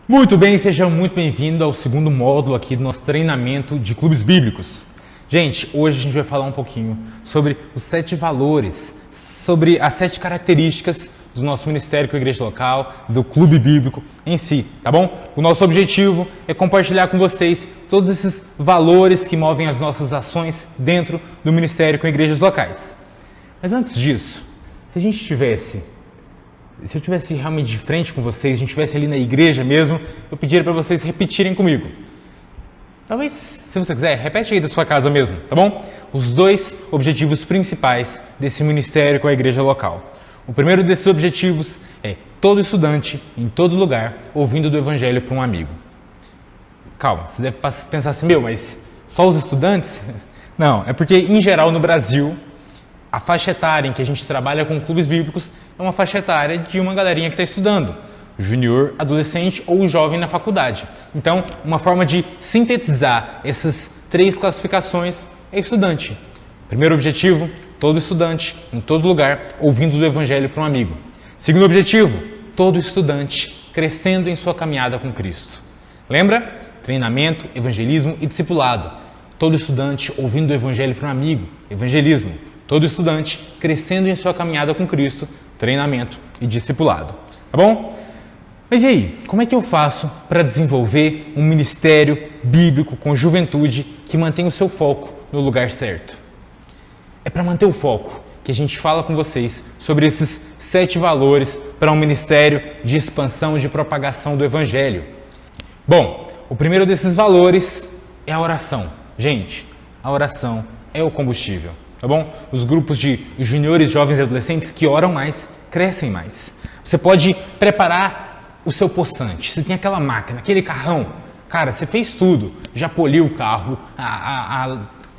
Muito bem, seja muito bem-vindo ao segundo módulo aqui do nosso treinamento de clubes bíblicos. Gente, hoje a gente vai falar um pouquinho sobre os 7 valores, sobre as 7 características do nosso ministério com a igreja local, do clube bíblico em si, tá bom? O nosso objetivo é compartilhar com vocês todos esses valores que movem as nossas ações dentro do ministério com igrejas locais. Mas antes disso, se eu estivesse realmente de frente com vocês, a gente estivesse ali na igreja mesmo, eu pediria para vocês repetirem comigo. Talvez, se você quiser, repete aí da sua casa mesmo, tá bom? Os 2 objetivos principais desse ministério com a igreja local. O primeiro desses objetivos é todo estudante, em todo lugar, ouvindo do evangelho para um amigo. Calma, você deve pensar assim, mas só os estudantes? Não, é porque, em geral, no Brasil, a faixa etária em que a gente trabalha com clubes bíblicos é uma faixa etária de uma galerinha que está estudando, júnior, adolescente ou jovem na faculdade. Então, uma forma de sintetizar essas 3 classificações é estudante. Primeiro objetivo, todo estudante, em todo lugar, ouvindo do evangelho para um amigo. Segundo objetivo, todo estudante crescendo em sua caminhada com Cristo. Lembra? Treinamento, evangelismo e discipulado. Todo estudante ouvindo do evangelho para um amigo, evangelismo. Todo estudante crescendo em sua caminhada com Cristo, treinamento e discipulado. Tá bom? Mas e aí, como é que eu faço para desenvolver um ministério bíblico com juventude que mantém o seu foco no lugar certo? É para manter o foco que a gente fala com vocês sobre esses 7 valores para um ministério de expansão e de propagação do Evangelho. Bom, o primeiro desses valores é a oração. Gente, a oração é o combustível, tá bom? Os grupos de juniores, jovens e adolescentes que oram mais, crescem mais. Você pode preparar o seu poçante. Você tem aquela máquina, aquele carrão. Cara, você fez tudo. Já poliu o carro,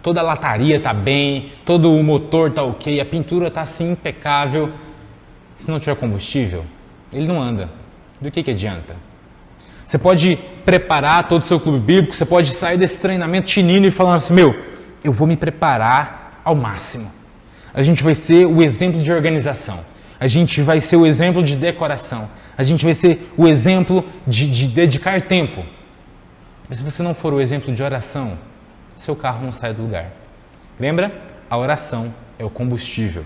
toda a lataria está bem, todo o motor está ok, a pintura está assim impecável. Se não tiver combustível, ele não anda. Do que adianta? Você pode preparar todo o seu clube bíblico, você pode sair desse treinamento chinino e falar assim, eu vou me preparar ao máximo. A gente vai ser o exemplo de organização. A gente vai ser o exemplo de decoração. A gente vai ser o exemplo de dedicar tempo. Mas se você não for o exemplo de oração, seu carro não sai do lugar. Lembra? A oração é o combustível.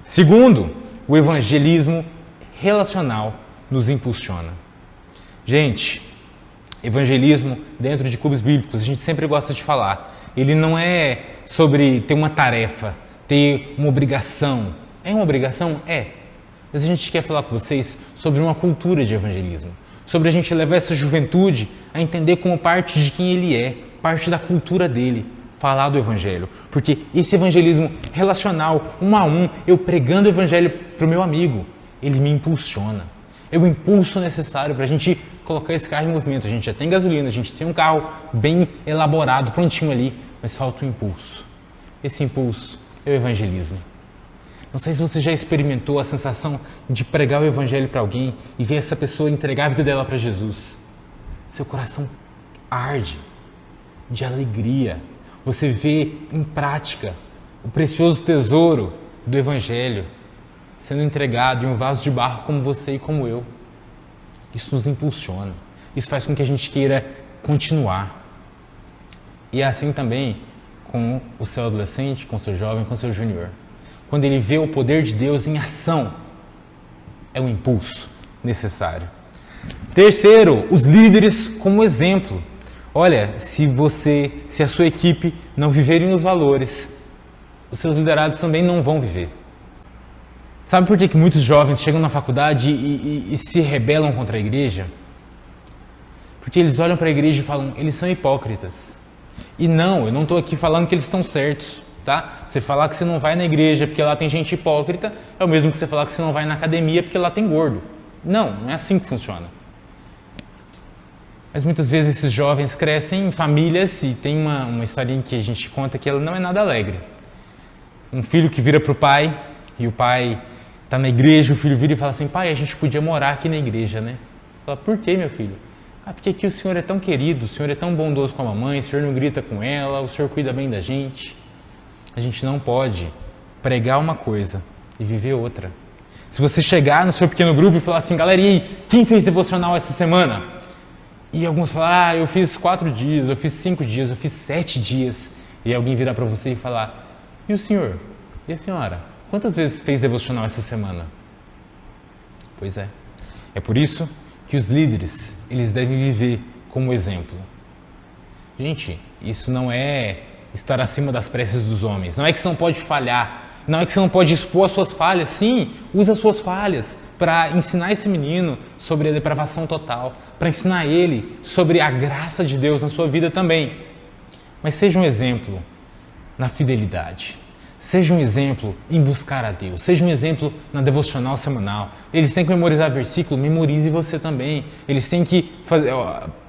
Segundo, o evangelismo relacional nos impulsiona. Gente, evangelismo dentro de clubes bíblicos, a gente sempre gosta de falar. Ele não é sobre ter uma tarefa, ter uma obrigação. É uma obrigação? É. Mas a gente quer falar com vocês sobre uma cultura de evangelismo. Sobre a gente levar essa juventude a entender como parte de quem ele é, parte da cultura dele, falar do evangelho. Porque esse evangelismo relacional, 1 a 1, eu pregando o evangelho para o meu amigo, ele me impulsiona. É o impulso necessário para a gente colocar esse carro em movimento. A gente já tem gasolina, a gente tem um carro bem elaborado, prontinho ali, mas falta o impulso. Esse impulso é o evangelismo. Não sei se você já experimentou a sensação de pregar o evangelho para alguém e ver essa pessoa entregar a vida dela para Jesus. Seu coração arde de alegria. Você vê em prática o precioso tesouro do evangelho sendo entregado em um vaso de barro como você e como eu. Isso nos impulsiona. Isso faz com que a gente queira continuar. E é assim também com o seu adolescente, com o seu jovem, com o seu júnior. Quando ele vê o poder de Deus em ação, é um impulso necessário. Terceiro, os líderes como exemplo. Olha, se a sua equipe não viverem os valores, os seus liderados também não vão viver. Sabe por que muitos jovens chegam na faculdade e se rebelam contra a igreja? Porque eles olham para a igreja e falam, eles são hipócritas. E não, eu não estou aqui falando que eles estão certos, tá? Você falar que você não vai na igreja porque lá tem gente hipócrita, é o mesmo que você falar que você não vai na academia porque lá tem gordo. Não é assim que funciona. Mas muitas vezes esses jovens crescem em famílias e tem uma historinha que a gente conta que ela não é nada alegre. Um filho que vira para o pai e o pai está na igreja, o filho vira e fala assim, pai, a gente podia morar aqui na igreja, né? Fala, por quê, meu filho? Porque aqui o senhor é tão querido, o senhor é tão bondoso com a mamãe, o senhor não grita com ela, o senhor cuida bem da gente. A gente não pode pregar uma coisa e viver outra. Se você chegar no seu pequeno grupo e falar assim, galera, e aí, quem fez devocional essa semana? E alguns falam, eu fiz 4 dias, eu fiz 5 dias, eu fiz 7 dias. E alguém virar para você e falar, e o senhor? E a senhora? Quantas vezes fez devocional essa semana? Pois é. É por isso que os líderes, eles devem viver como exemplo. Gente, isso não é estar acima das preces dos homens. Não é que você não pode falhar. Não é que você não pode expor as suas falhas. Sim, usa as suas falhas para ensinar esse menino sobre a depravação total, para ensinar ele sobre a graça de Deus na sua vida também. Mas seja um exemplo na fidelidade. Seja um exemplo em buscar a Deus. Seja um exemplo na devocional semanal. Eles têm que memorizar versículo, memorize você também. Eles têm que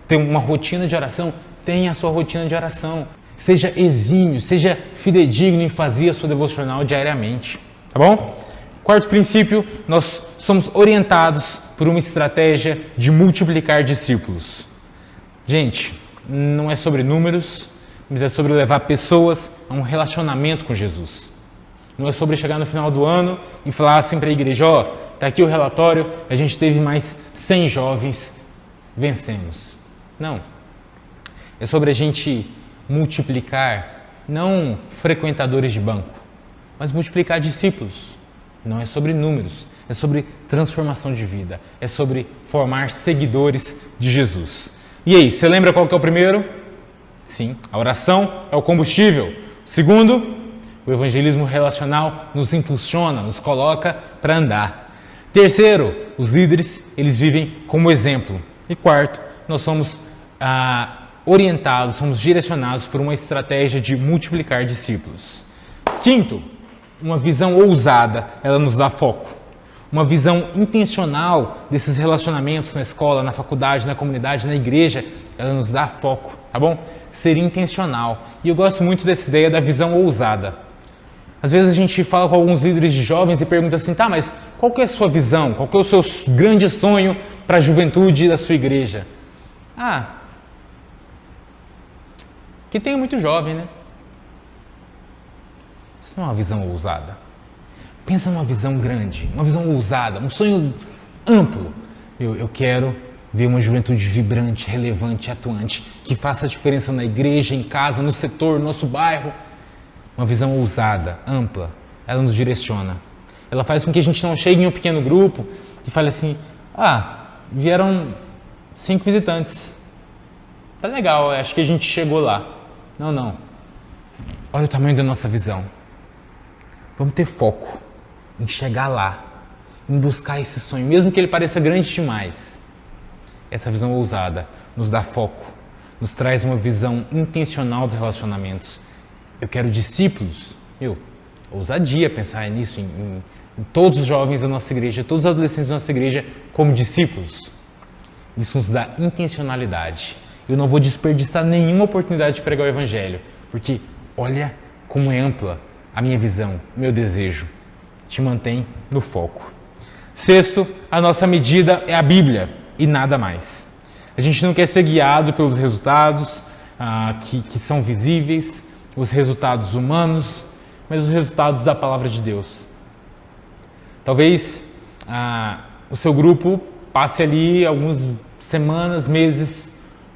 ter uma rotina de oração, tenha a sua rotina de oração. Seja exímio, seja fidedigno em fazer a sua devocional diariamente. Tá bom? Quarto princípio, nós somos orientados por uma estratégia de multiplicar discípulos. Gente, não é sobre números, mas é sobre levar pessoas a um relacionamento com Jesus. Não é sobre chegar no final do ano e falar assim para a igreja, tá aqui o relatório, a gente teve mais 100 jovens, vencemos. Não. É sobre a gente multiplicar, não frequentadores de banco, mas multiplicar discípulos. Não é sobre números, é sobre transformação de vida, é sobre formar seguidores de Jesus. E aí, você lembra qual que é o primeiro? Sim, a oração é o combustível. O segundo, o evangelismo relacional nos impulsiona, nos coloca para andar. Terceiro, os líderes, eles vivem como exemplo. E quarto, nós somos orientados, somos direcionados por uma estratégia de multiplicar discípulos. Quinto, uma visão ousada, ela nos dá foco. Uma visão intencional desses relacionamentos na escola, na faculdade, na comunidade, na igreja, ela nos dá foco, tá bom? Ser intencional. E eu gosto muito dessa ideia da visão ousada. Às vezes a gente fala com alguns líderes de jovens e pergunta assim, mas qual que é a sua visão? Qual que é o seu grande sonho para a juventude da sua igreja? Que tenha muito jovem, né? Isso não é uma visão ousada. Pensa numa visão grande, uma visão ousada, um sonho amplo. Eu quero ver uma juventude vibrante, relevante, atuante, que faça a diferença na igreja, em casa, no setor, no nosso bairro. Uma visão ousada, ampla, ela nos direciona. Ela faz com que a gente não chegue em um pequeno grupo e fale assim, vieram 5 visitantes. Tá legal, acho que a gente chegou lá. Não. Olha o tamanho da nossa visão. Vamos ter foco em chegar lá, em buscar esse sonho, mesmo que ele pareça grande demais. Essa visão ousada nos dá foco, nos traz uma visão intencional dos relacionamentos. Eu quero discípulos. Ousadia pensar nisso, em todos os jovens da nossa igreja, todos os adolescentes da nossa igreja como discípulos. Isso nos dá intencionalidade. Eu não vou desperdiçar nenhuma oportunidade de pregar o evangelho, porque olha como é ampla a minha visão, meu desejo. Te mantém no foco. Sexto, a nossa medida é a Bíblia e nada mais. A gente não quer ser guiado pelos resultados que são visíveis, os resultados humanos, mas os resultados da palavra de Deus. Talvez o seu grupo passe ali algumas semanas, meses,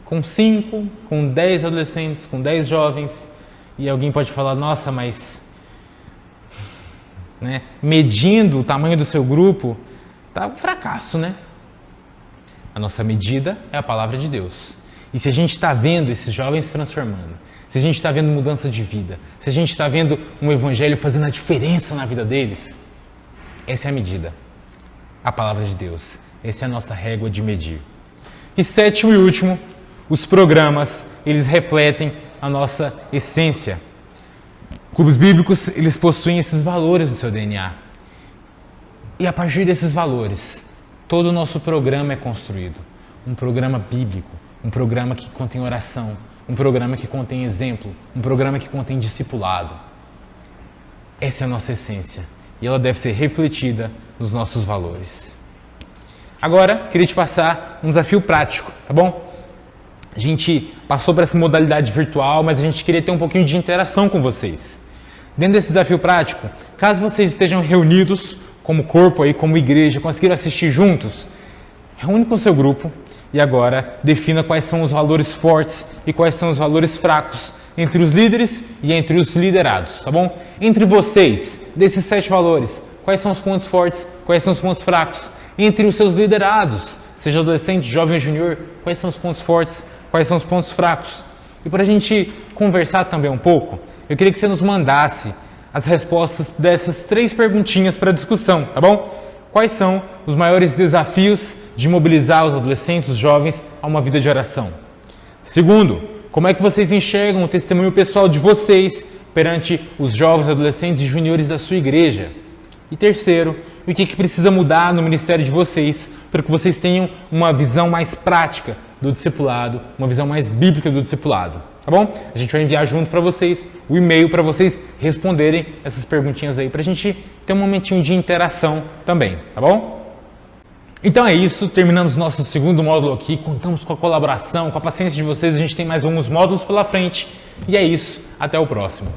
com 5, com 10 adolescentes, com 10 jovens, e alguém pode falar, nossa, mas medindo o tamanho do seu grupo, tá um fracasso, né? A nossa medida é a palavra de Deus. E se a gente está vendo esses jovens se transformando, se a gente está vendo mudança de vida, se a gente está vendo um evangelho fazendo a diferença na vida deles, essa é a medida. A palavra de Deus. Essa é a nossa régua de medir. E sétimo e último, os programas, eles refletem a nossa essência. Clubes bíblicos, eles possuem esses valores no seu DNA. E a partir desses valores, todo o nosso programa é construído. Um programa bíblico, um programa que contém oração, um programa que contém exemplo, um programa que contém discipulado. Essa é a nossa essência e ela deve ser refletida nos nossos valores. Agora, queria te passar um desafio prático, tá bom? A gente passou para essa modalidade virtual, mas a gente queria ter um pouquinho de interação com vocês. Dentro desse desafio prático, caso vocês estejam reunidos como corpo aí, como igreja, conseguiram assistir juntos, reúne com o seu grupo E agora, defina quais são os valores fortes e quais são os valores fracos entre os líderes e entre os liderados, tá bom? Entre vocês, desses 7 valores, quais são os pontos fortes, quais são os pontos fracos? Entre os seus liderados, seja adolescente, jovem ou júnior, quais são os pontos fortes, quais são os pontos fracos? E para a gente conversar também um pouco, eu queria que você nos mandasse as respostas dessas 3 perguntinhas para discussão, tá bom? Quais são os maiores desafios de mobilizar os adolescentes, os jovens, a uma vida de oração? Segundo, como é que vocês enxergam o testemunho pessoal de vocês perante os jovens, adolescentes e juniores da sua igreja? E terceiro, o que precisa mudar no ministério de vocês para que vocês tenham uma visão mais prática do discipulado, uma visão mais bíblica do discipulado, tá bom? A gente vai enviar junto para vocês o e-mail para vocês responderem essas perguntinhas aí, para a gente ter um momentinho de interação também, tá bom? Então é isso, terminamos nosso segundo módulo aqui, contamos com a colaboração, com a paciência de vocês, a gente tem mais alguns módulos pela frente, e é isso, até o próximo.